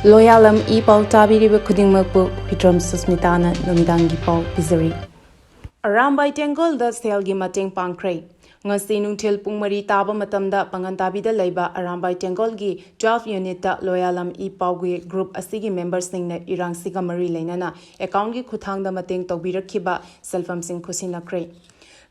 Loyalam E-PAO tabiriba khudingmakpu Hitram Susmitana Numidang Gi Pao Pizari. Arambai Tengol da Selgi Mateng Pankray. Ngasi nungtil pung mari taba matamda pangantabida laiba Arambai Tengol gi 12 unit da Loyalam E-PAO gi group asigi members sing na irang siga mari lainana account gi khuthang da mateng tawbirakhiba selfam sing khusinakray.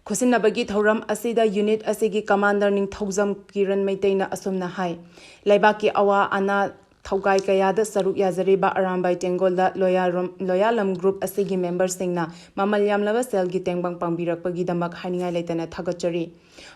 Khusinabagi thoram asida unit asigi commander ning Thaujam Kiran Maitena asumna hai. Laibaki awa ana Thaugai Kayada Saruk Yazariba Arambai Tengolda Loyalam Group asigi members singna Mamalyam Lava Selgi Tengbang Pangbirakpagi Damak Haningai Laitana Thagachari.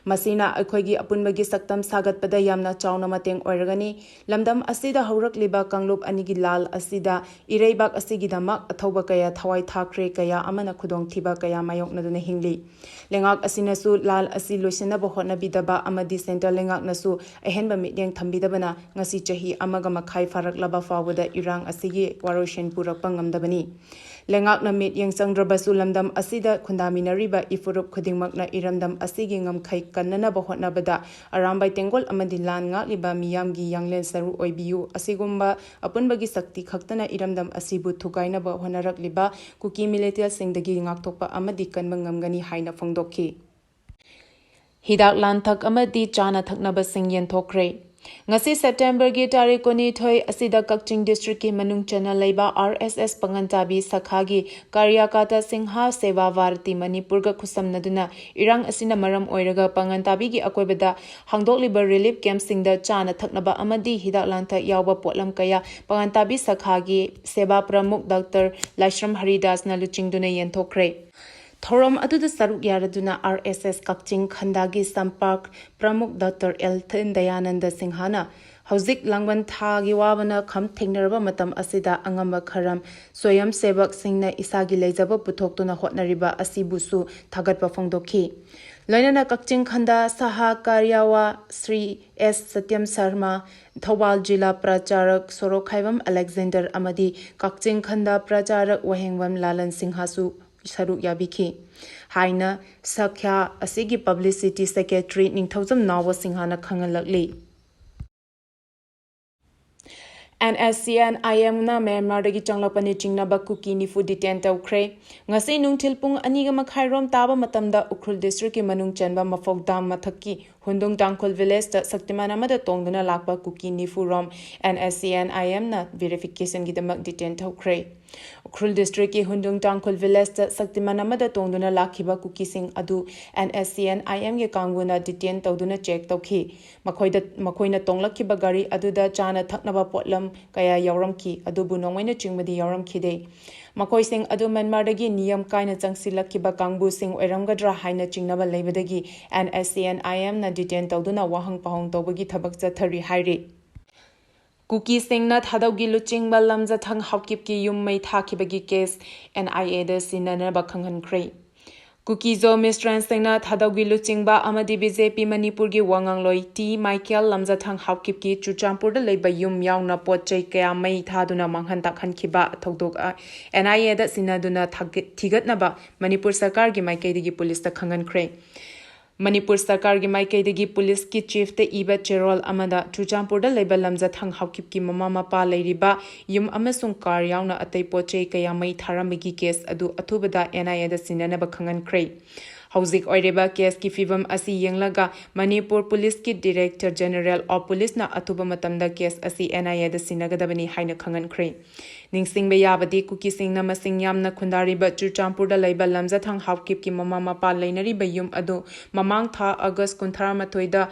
Masina Akoigi Apunbagi Saktam Sagat Pada Yamna Chauna Mateng Oiragani, Lamdam Asida Haurak Liba Kanglup Anigi Lal Asida, Ireibak Asigi Damak, Athoba Kaya Thawai Thakre Kaya Amana Kudong Tiba Kaya Mayok Naduna Hingli. Lengak Asinasu Lal Asi Lusina Bohona Bidaba Amadi Center Lengak Nasu, Ahenba Midyang Tambidabana, Ngasi Chahi Amagamakai Farak Laba Fawada Irang Asigi Waroshin Purakpangam Dabani. Lengak na mit yang sang drabasu lamdam asida kundamina riba ifurup khudingmak na iramdam asigi ngam khai kannana bahotna bada Arambai Tengol amadi lan ngak liba miyam gi yanglen saru oibiu asigumba apunbagi sakti khaktana iramdam asibu thugaina ba honarak liba kuki militial singdagi ngaktokpa amadi kanbang ngamgani haina phongdokhi. Hidak lanthak amadi chana thaknaba sing yenthokre. Ngasi September gi tarik koni thoi asida Kakching district ki manung chana laiba RSS pangantabi sakhagi Karyakata Singha Seva Varti Manipur ga khusamnaduna irang asina maram oiraga pangantabi gi akoibada hangdokliba relief camp singda chana thaknaba amadi hidak lantha yawba potlam kaya pangantabi sakhagi Seva Pramukh Dr. Laishram Haridas na luchingduna yenthokre. Thoram aduda saruk yaraduna RSS Kakching Khandagi Sampark Pramukh Dr. Elthin Dayananda Singhana Hauzik Langban Thagi Wabana Kham Thengnaraba Matam Asida Angamba Kharam Soyam Sevak Singna Isagi Leizaba Puthokduna Hotnariba Asibusu Thagatpa Phongdokhi. Loinana Kakching Khanda Saha Karyawa Sri S. Satyam Sarma Thawal Jila Pracharak Sorokhaivam Alexander Amadi Kakching Khanda Pracharak Wahengwam Lalan Singhasu Saruk Yabiki. Haina Sakya Asigi Publicity Secretary Ningthaujam Nawa Singhana Khangalakli. NSCN IM na Myanmar dagi changlapani chingnaba kuki nifu detain tawkre. Ngasi nungthil pung aniga makhairom taba matamda Ukhrul district ki manung chanba mafok dam mathaki Hundung Tangkhul village ta Saktiman amada tongduna lakpa kuki nifu rom NSCN IM na verification gidamak detain tawkre. Ukhrul district ki Hundung Tangkhul village ta Saktiman amada tongduna lakhiba kuki sing adu NSCN IM ge kanguna detain tawduna check tawkhi. Makoina tonglakhiba gari aduda chana thaknaba potlam Kaya Yauramki, Adubu Nongwena Chingmadi Yauramki de. Makoi Sing Adu Manmardagi Niyam Kaina Changsilakiba Kangbu Sing Oiramgadra Haina Chingnaba Labadagi and SCN IM na detain Talduna Wahang Pahong Tobagi Tabak Zathari Hairi. Kuki Sing na Thadaugi Luching Balamza Thang Hawkipki Yum May Thakibagi case NIA de Sinana Bakanghan Kray. Kuki zo mistrans singna Thadaugi Luchingba Amadi BJP Manipur gi Wangang Loi T Michael Lamzathang Hawkip ki Chuchampur da leiba yum yauna potchai kaya mai thaduna manghan takhan khiba thodok NIA da sinaduna thigatnaba Manipur Sarkar gi Maikaidagi police ta khangan kre. Manipur Sarkar gi Maikaidagi police ki chief te iba cherol amada Chuchampur da leiba Lamzathang Hawkip ki mama mapa leiriba yum amasung kar yauna atai potchai kaya mai tharamigi case adu athubada NIA da sinana ba khangan kre. Hauzik Oireba case ki fibam asi yenglaga Manipur Police ki Director General of Police na atuba matamda case asi NIA da sinagadabani haina khangan kre. Ningsing Bayabadi Kuki Sing na masing yamna khundariba Chuchampur da leiba Lamzathang Hawkip ki mama mapa leinari bayum adu mamang tha August 18 da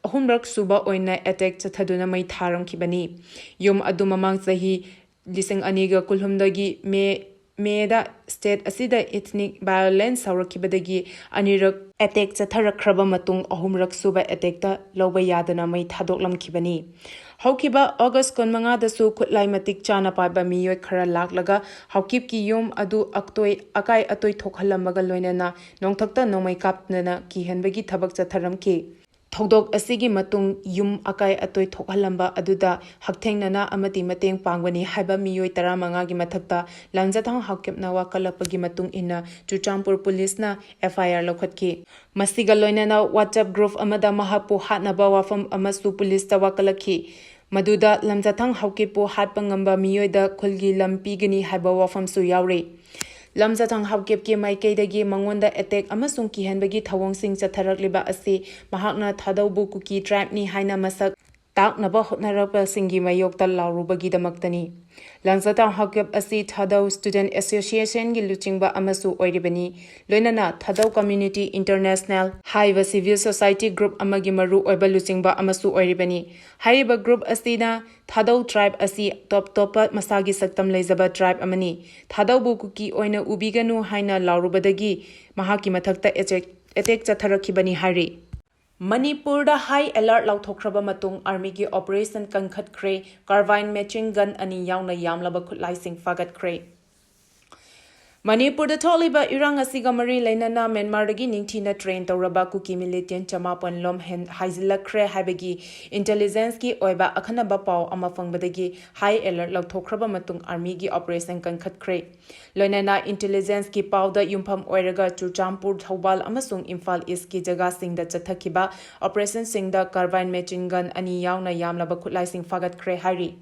ahumrak suba oina attack chathaduna mai tharam khibani. Yum adu mamang sahi lising aniga kulhumdagi Meda state asida ethnic violence saurakibadagi anirak attack chatharakhraba matung ahumrak suba attack ta loba yadana mai thadoklam khibani. Haukiba August 15 da su khutlai matik chana paiba miyoi khara laklaga haukip ki yum adu aktoi akai atoi thokhalamaga loinana nongthakta nomai kapnana ki henbagi thabak chatharam ki. Thodok asigi matung yum akai atoi thokhalamba aduda hakthengnana amati mateng pangwani haiba miyoi 15 gi mathakta Lamzathang Hawkipna wakalapagi matung ina Chuchampur police na FIR lokhatki. Masiga loinana WhatsApp group amada mahapu hatnaba wafam amasu police ta wakalakhi. Maduda lamjathang haukipu hatpa ngamba miyoida khulgi lampigani haiba wafamsu yauri. Lamjathang haukipki maikaidagi mangonda attack amasung kihanbagi thawongsing chatharakliba asi mahakna thadaubu kuki tribe ni haina masak taknaba hotnarapalsingi mayokta laurubagidamaktani. Lamjathang haukip asi Thadau Student Association gi luchingba amasu oiribani. Loinana Thadau Community International haiba civil society group amagi maru oiba luchingba amasu oiribani. Haiba group asina Thadau tribe asi top masagi saktam leizaba tribe amani. Thadau bukuki oina ubiganu haina laurubadagi mahaki mathakta attack chatharakibani hari. Manipurda high alert lauthokraba matung army gi operation kankhatkre carbine matching gun ani yauna yamlaba khutlaising fagatkre. Manipurda tholiba irang asiga mari lainana Myanmar dagi ningthina train tawraba kuki militant chamapon lom haizilakre haibagi intelligence ki oiba akhanaba pau ama fangbadagi high alert lauthokraba matung army gi operation kankhatkre. Loinana intelligence ki pau da yumpham oiraga Churchampur Thobal amasung Imphal East ki jaga singda chathakiba operation singda carbine machine gun ani yauna yamlaba khutlaising fagatkre hari.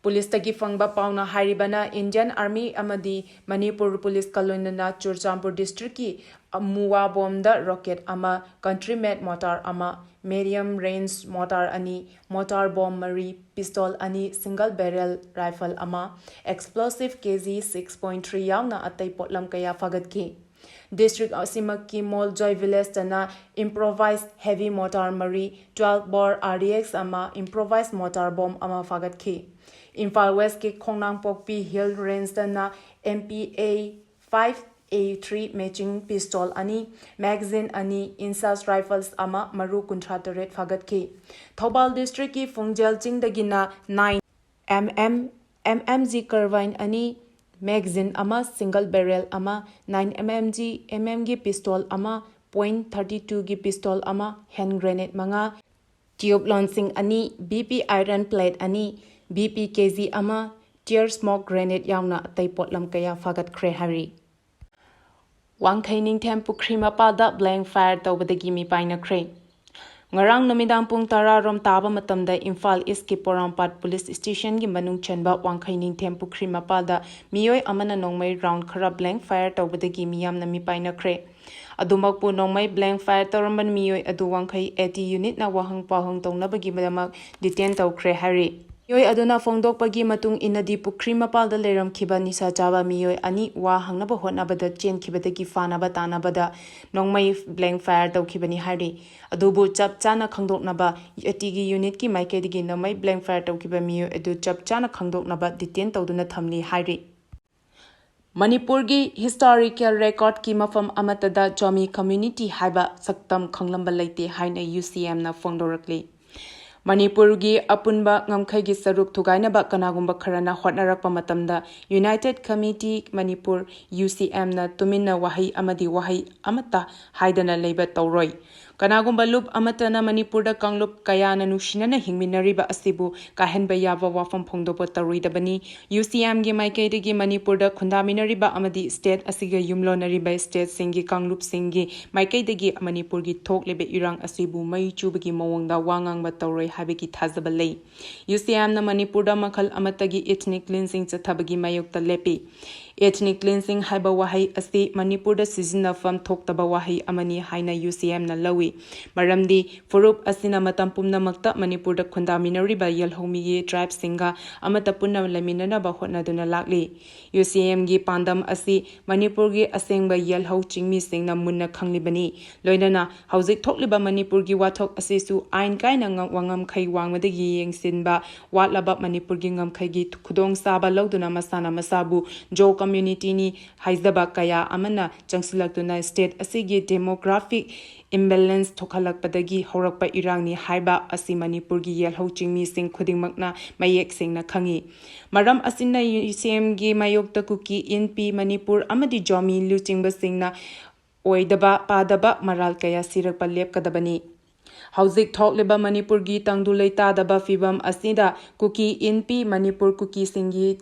Police tagi fangba pauna haribana Indian Army amadi Manipur Police Kalonana Churchampur District ki Muwa bomb rocket ama country-made mortar ama medium range mortar ani mortar bomb mari pistol ani single barrel rifle ama explosive kg 6.3 yauna atai potlam kaya fagatki. District Asimaki Mall Joy Village tana improvised heavy mortar mari 12 bore RDX ama improvised mortar bomb ama fagatki. Imphal West ki Khongnang Pokpi Hill Range tana MPA 5A3 matching pistol ani magazine ani insas rifles ama maru kunthataret fagatki. Thobal District ki Fungjel Chingdagina 9mm MMG carbine ani magazine ama single barrel ama 9mm MMG pistol ama .32 gi pistol ama hand grenade manga tube launching ani BP iron plate ani BP kg ama tear smoke grenade yauna atai potlam kaya fagatkre hari. Wangkhai Ningthem Pukri Mapada blank fire tawbadagi mi painakre. Ngarang Numidang pung tara rom taba matamda Imphal East ki Porampat Police Station gi manung chenba Wangkhai Ningthem Pukri Mapada miyoi amana nongmai round khara blank fire tawbadagi miyam na mi painakre. Adumakpu nongmai blank fire tawramban miyoi adu Wangkhai 80 unit na wahang pahang tongnabagi madamak detain tawkre hari. Miyoi aduna fongdokpagi matung inadi Pukri Mapalda leiramkhiba nisa chaba miyoi ani wa hangnaba hotnabada chenkibadagi fanaba tanabada nongmai blank fire tawkhibani hari. Adubu chap chana khangdoknaba atigi unit ki maikaidagi nongmai blank fire tawkhiba miyoi adu chap chana khangdoknaba detain tawduna thamli hari. Manipur gi historical record ki mafam amatada Chomi community haiba saktam khanglamba leite haina UCM na fongdorakli. Manipur gi apunba ngamkhai gi saruk thugainaba kanagumba kharana hotnarakpa matamda United Committee Manipur UCM na tuminna wahi amadi wahi amata haidana leiba tawroi. Kanagumba lup amatana Manipurda kanglup kayana nushinana hingminariba asibu kahenba yaba wafam phongdopa taruidabani UCM gi maikaidagi Manipurda khundaminariba amadi state asiga yumlonariba state singi kanglup singi maikaidagi Manipur gi thoklebe irang asibu mai chubagi mawangda wangangba tawroi habiki thazaba lei. UCM na Manipurda makhal amatagi ethnic cleansing chathabagi mayokta lepi. Ethnic cleansing haiba wahai asi Manipurda sizinafam thoktaba wahi amani haina UCM na lawi. Maramdi furup asina matam pumnamakta Manipurda khundaminariba yalhomi tribe singa amata punna laminanaba hotnaduna lakli. UCM gi pandam asi Manipur gi asengba yalho chingmi singna munna khanglibani. Loinana hauzik thokliba Manipur gi wathok asisu ain kaina wangam khai wangmadagi yengsinba watlaba Manipur gi ngamkhai gi khudong saba lawduna masana masabu jo community ni haizaba kaya amana changsilaktuna state asigi demographic imbalance thokhalakpadagi horakpa irangni haiba asi Manipur gi yelho chingmi sing khudingmakna mayek singna khangi. Maram asinna UCM gi mayokta kuki NP Manipur amadi jomi luchingba singna oidaba padaba maral kaya sirakpa lepkadabani. Hauzik thokliba Manipur gi tangdu leitadaba fibam asida kuki inpi Manipur kuki singi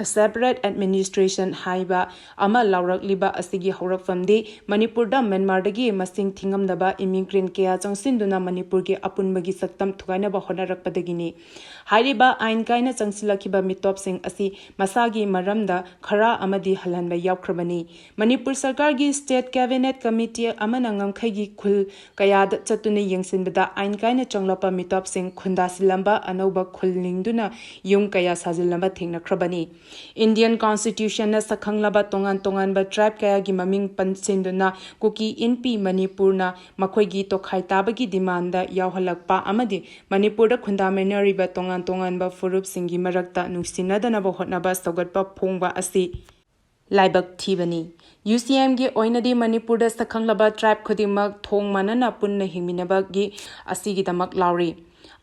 separate administration haiba ama laurakliba asigi horakfamdi Manipur da Myanmar dagi masing thingamdaba immigrant kaya changsinduna Manipur gi apunbagi saktam thugainaba honarakpadagini hariba ain kaina changsilakiba mitop sing asi masagi maramda khara amadi halhanba yaukhrabani Manipur sarkar gi state cabinet committee amana ngamkhaigi khul kayada chatuna yengsinbada ain kaina changlapa mitop sing khunda silamba anoba khulningduna yung kaya sajilamba thengnakrabani Indian Constitution na sakhanglaba tongan ba tribe kaya gi maming pansinduna kuki inpi Manipur na makhoigi tokhai tabagi demand da yawhalakpa amadi Manipur da khunda menariba tongan ba furup singi marakta nungsinadana ba hotnaba sagatpa phongba asi laibak thibani UCM gi oinadi Manipur da sakhanglaba tribe khodimak thong manana punna hingminaba gi asigi damak lauri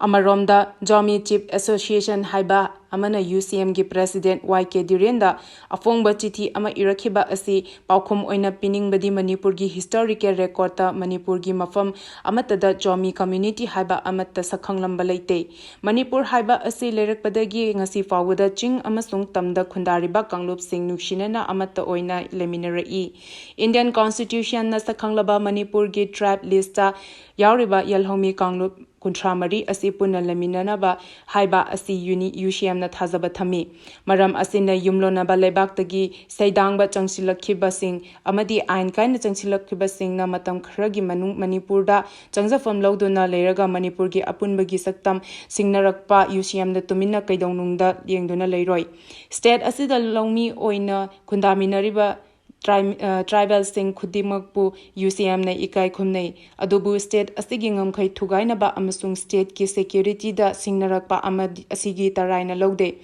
Amaromda Jomi Chief Association haiba amana UCM gi President YK Durenda afongba chithi ama irakhiba asi paukhum oina piningbadi Manipur gi historical record ta Manipur gi mafam amatada Jomi community haiba amatta sakhanglamba leite Manipur haiba asi lerakpadagi ngasi fawada ching amasung tamda khundariba kanglup sing nuksinana amatta oina leminari Indian Constitution na sakhanglaba Manipur gi tribe list ta yauriba yalhomi kanglup Kuntramari asi punna laminanaba haiba asi UCM na thazaba thami maram asina yumlonaba lebaktagi saidangba changsilakhiba sing amadi ain kaina changsilakhiba sing na matam khragi manung Manipur da changjafam lawduna leiraga Manipur gi apunbagi saktam singnarakpa UCM da tumina kaidongnungda yengduna leiroi state asida lawmi oina kundaminariba tribal sing khudimakpu UCM na ikai khumnei adubu state asigi ngamkhai thugainaba amasung state ki security da singnarakpa amadi asigi taraina lode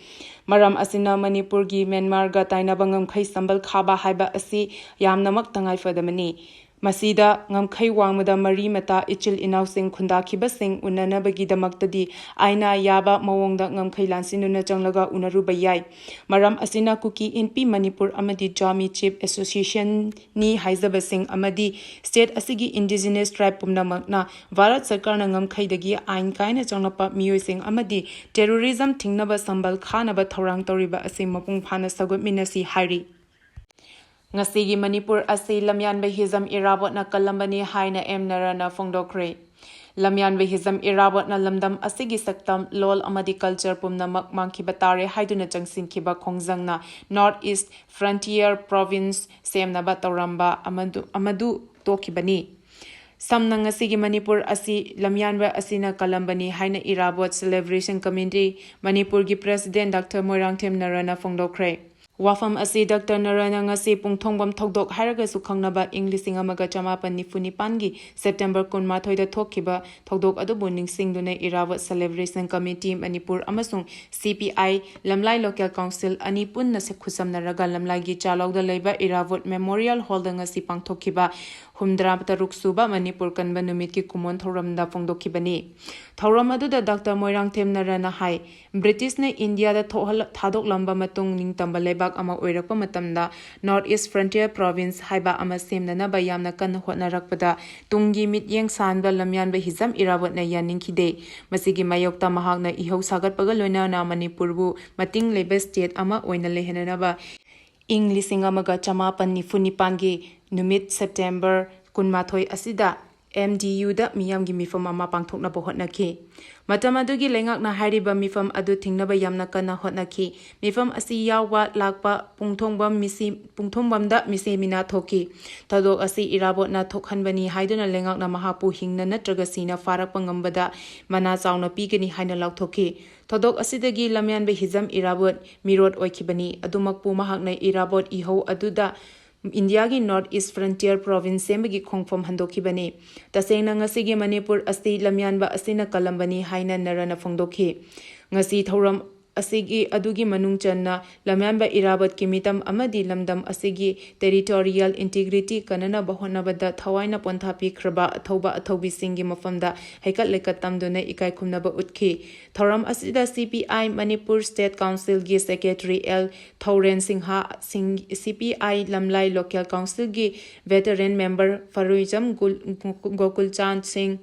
maram asina Manipur gi Myanmar ga tainaba ngamkhai sambal khaba haiba asi yamnamak tangai fadamani Masida ngamkhai wangmada mari mata ichil inausing khundakhiba sing unanabagi damaktadi aina yaba mawongda ngamkhai lansinuna changlaga unaruba yai maram asina kuki inpi Manipur amadi Jomi Chief Association ni haizaba sing amadi state asigi indigenous tribe pumnamakna Bharat Sarkar na ngamkhai dagi ain kaina changlapa miyoi sing amadi terrorism thingnaba sambal khanaba thorang toriba asi mapung phana sagot minasi hairi Ngasigi Manipur asi lamyan behizam irabot na kalambani haina emnarana fongdokre. Lamyan behizam irabot na lamdam asigi saktam lol amadi culture pumna makmangki batare haiduna jangsin kiba khongjang na North East Frontier Province semna batoramba amadu tokibani. Samna ngasigi Manipur asi lamyanba asina kalambani haina irabot celebration committee Manipur gi President Dr. Moirangthem Narana fongdokre. Wafam asi Dr. Narana ngasi pungthongbam thokdok hairagasu khangnaba Englishing amaga chamapan nifunipangi September 18 da thokkiba thokdok adubu ningsingduna Irawat Celebration Committee Manipur amasung CPI Lamlai Local Council ani punna se khusamnaraga lamlai gi chalawda leiba Irawat Memorial Hall da ngasi pangthokkiba humdra taruk suba Manipur kanba numit ki kumon thoramda fongdokkibani thoram aduda Dr. Moirangthem Narana hai British ne India da thadok lamba matung ningtamba lebak ama oirakpa matamda North East Frontier Province haiba ama semnana ba yamna kan hotnarakpada tungi mityeng sanba lamyanba hizam Irawat na yaningkhide masigi mayokta mahakna ihau sagatpaga loinana Manipurbu mating leba state ama oina lehenanaba Englishing amaga chamapan nifunipangi numit September 18 asida MDU da miyamgi mifam ama pangthoknaba hotnaki matam adugi lengakna hariba mifam adu thingnaba yamna kana hotnaki mifam asi yawa lakpa pungthongbam da misi mina thoki tadok asi Irawat na thokhanbani haiduna lengakna mahapu hingna natraga sina farakpa ngambada mana chauna pigani haina lauthoki tadok asidagi lamyan be hizam Irawat mirot oikibani adumakpu mahakna Irawat ihau aduda India gi North East Frontier Province sembagi khongfom handokibani tasengna ngasigi Manipur asi lamyanba asina kalambani haina narana fongdokhi ngasi thoram asigi adugi manung channa lamyanba Irawat ki mitam amadi lamdam asigi territorial integrity kanana bahonabada thawaina ponthapi khraba athoba athobi singi mafamda haikat lekat tamduna ikai khumnaba utkhi thoram asida CPI Manipur State Council gi Secretary L Thoren Singha CPI Lamlai Local Council gi veteran member Faruijam Gokul Chand Singh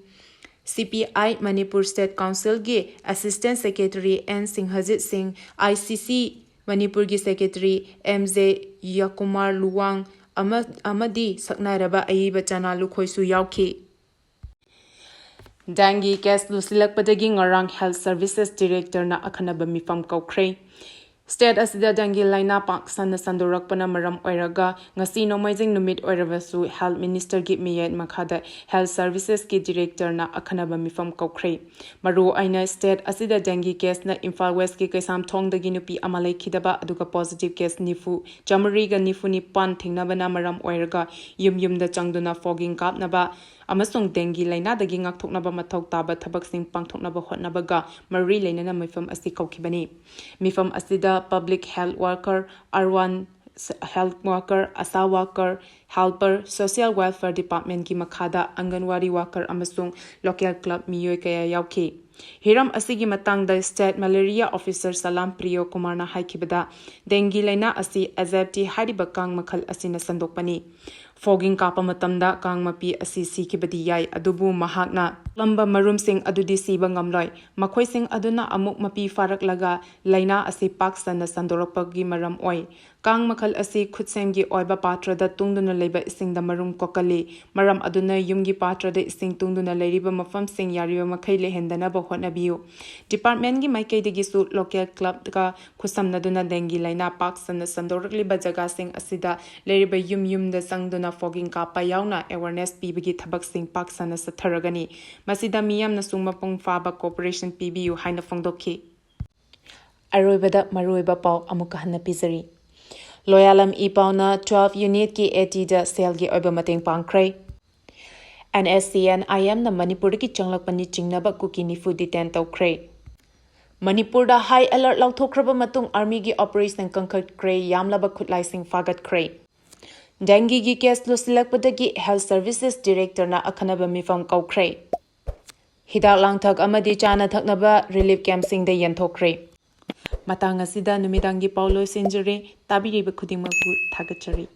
CPI Manipur State Council gi Assistant Secretary N Singhajit Singh, ICC Manipur gi Secretary MJ Yakumar Luwang amadi saknairaba aiba chana lukhoisu yauki. Dengue case lusilakpadagi ngarang Health Services Director na akhanaba mifam kaukhrei. State asida dengue laina pak sanna sandorakpana maram oiraga ngasi nomaijing numit oirabasu Health Minister gi miyet makhada Health Services ki Director na akhanaba mifam kaukhrei. Maru aina state asida dengue case na Imphal West ki kaisam thongdagi nupi amalai khidaba aduga positive case nifu Jamari ga nifu ni pan thingnabana maram oiraga yumda changduna fogging kapnaba amasong dengue laina dagi ngakthoknaba mathau taba thabaksing pangthoknaba hotnabaga mari lainana mifam asi kaukhibani. Mifam asida public health worker, R1 health worker, ASA worker, helper, social welfare department ki makhada Anganwadi worker amasung local club miyoi kaya yauki. Hiram asigi matangda state malaria officer Salam Priyo Kumar na haikibada dengue laina asi azabti hariba kang makhal asina sandokpani. Fogging kapa matamda kang mapi asi sikibadi yai adubu mahakna lamba marum sing adudi siba ngamloi makhoi sing aduna amuk mapi farak laga laina asi paksa na sandoropagi maram oi kang makhal asi khutsem oiba patra da tungduna leiba ising da marum kokali maram aduna yumgi patra da ising tungduna leiriba mafam sing yariba makhai lehendana ba honabiu department gi maikai digi su local club ka khusam naduna dengue laina paksa na sandorakli ba jaga sing asida leiriba yum da sangduna fogging kapa yauna awareness pibigi thabak sing paksa na satharagani masida miyam na sungma pung faba cooperation PBU haina fongdokhi. Aroibada maroiba pau amuka hanna pizari. Loyalam E-PAO na 12 unit ki 80 da sale gi oiba mateng pangkrai. NSCN IM na Manipur ki changlakpani chingnaba kuki nifu detain tawkrai. Manipur da high alert lauthokraba matung army gi operation kangkhat krai yamlaba khutlai sing fagat krai. Dengue gi case lusilakpadagi Health Services Director na akhanaba mifam kaukrai. Hidak langthak amadi chana thaknaba relief camp sing da yanthokrai. Matang asida Numidang Gi Pao Seizure tabiriba khudingmakbu thagachari.